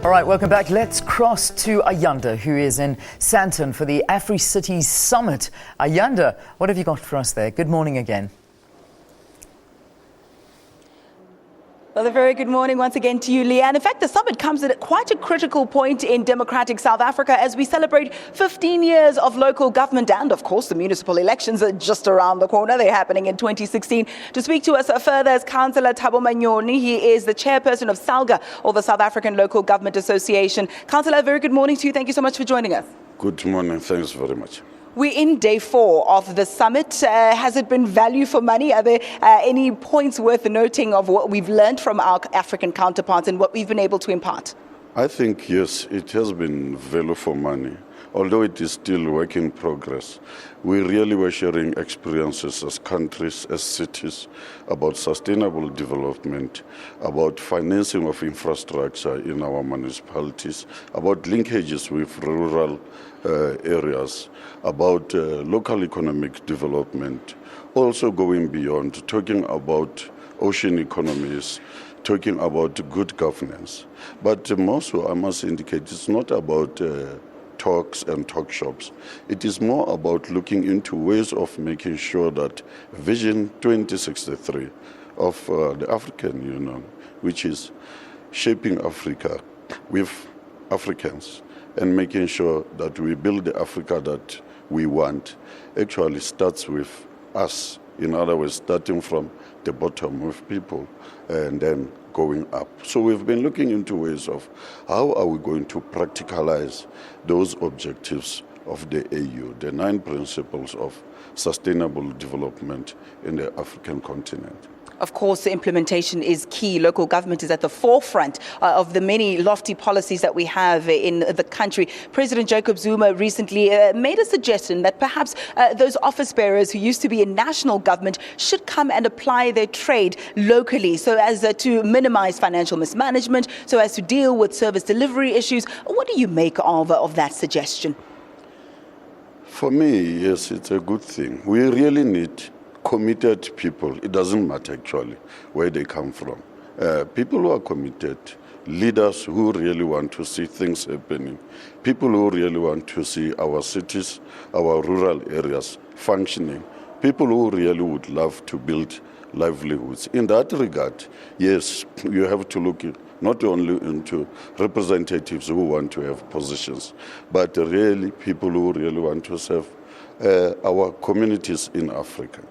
All right, welcome back. Let's cross to Ayanda, who is in Sandton for the Africities Summit. Ayanda, what have you got for us there? Good morning again. Well, a very good morning once again to you, Leanne. In fact, the summit comes at quite a critical point in democratic South Africa as we celebrate 15 years of local government and, of course, the municipal elections are just around the corner. They're happening in 2016. To speak to us further is Councillor Thabo Manyoni. He is the chairperson of SALGA, or the South African Local Government Association. Councillor, a very good morning to you. Thank you so much for joining us. Good morning. Thanks very much. We're in day 4 of the summit. Has it been value for money? Are there any points worth noting of what we've learned from our African counterparts and what we've been able to impart? I think, yes, it has been value for money. Although it is still work in progress, we really were sharing experiences as countries, as cities, about sustainable development, about financing of infrastructure in our municipalities, about linkages with rural areas, about local economic development, also going beyond, talking about ocean economies, talking about good governance. But also, I must indicate, it's not about talks and talk shops. It is more about looking into ways of making sure that Vision 2063 of the African Union, which is shaping Africa with Africans and making sure that we build the Africa that we want, actually starts with us. In other words, starting from the bottom with people and then going up. So we've been looking into ways of how are we going to practicalize those objectives of the AU, the 9 principles of sustainable development in the African continent. Of course, the implementation is key. Local government is at the forefront of the many lofty policies that we have in the country. President Jacob Zuma recently made a suggestion that perhaps those office bearers who used to be in national government should come and apply their trade locally so as to minimize financial mismanagement, so as to deal with service delivery issues. What do you make of that suggestion? For me, yes, it's a good thing. We really need committed people. It doesn't matter actually where they come from. People who are committed, leaders who really want to see things happening, people who really want to see our cities, our rural areas functioning, people who really would love to build livelihoods. In that regard, yes, you have to look not only into representatives who want to have positions, but really people who really want to serve our communities in Africa.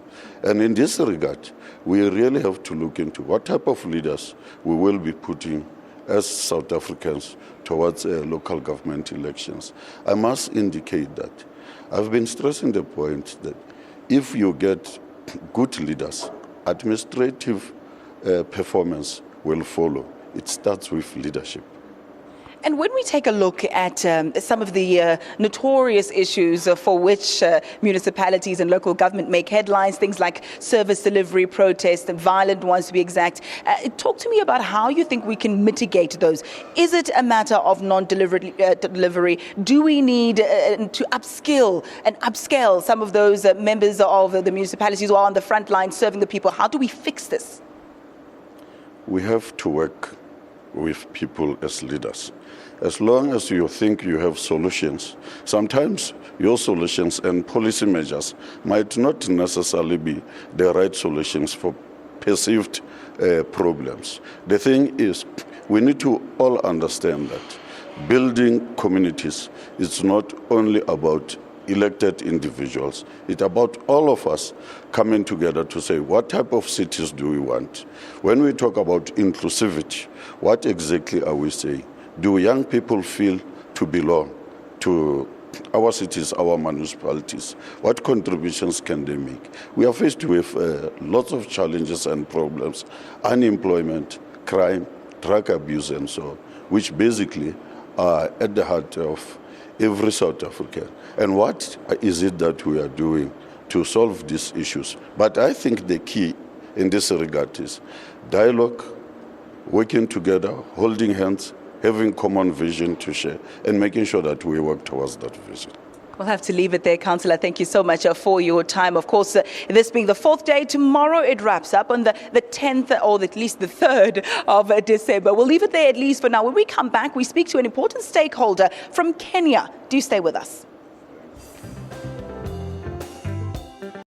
And in this regard, we really have to look into what type of leaders we will be putting as South Africans towards local government elections. I must indicate that I've been stressing the point that if you get good leaders, administrative performance will follow. It starts with leadership. And when we take a look at some of the notorious issues for which municipalities and local government make headlines, things like service delivery protests and violent ones to be exact, talk to me about how you think we can mitigate those. Is it a matter of non-delivery? Do we need to upscale some of those members of the municipalities who are on the front line serving the people? How do we fix this? We have to work with people as leaders. As long as you think you have solutions, sometimes your solutions and policy measures might not necessarily be the right solutions for perceived problems. The thing is, we need to all understand that building communities is not only about elected individuals. It's about all of us coming together to say, what type of cities do we want? When we talk about inclusivity, what exactly are we saying? Do young people feel to belong to our cities, our municipalities? What contributions can they make? We are faced with lots of challenges and problems, unemployment, crime, drug abuse and so on, which basically are at the heart of every South African. And what is it that we are doing to solve these issues? But I think the key in this regard is dialogue, working together, holding hands, having common vision to share, and making sure that we work towards that vision. We'll have to leave it there, Councillor. Thank you so much for your time. Of course, this being the 4th day, tomorrow it wraps up on the 10th or at least the 3rd of December. We'll leave it there at least for now. When we come back, we speak to an important stakeholder from Kenya. Do stay with us.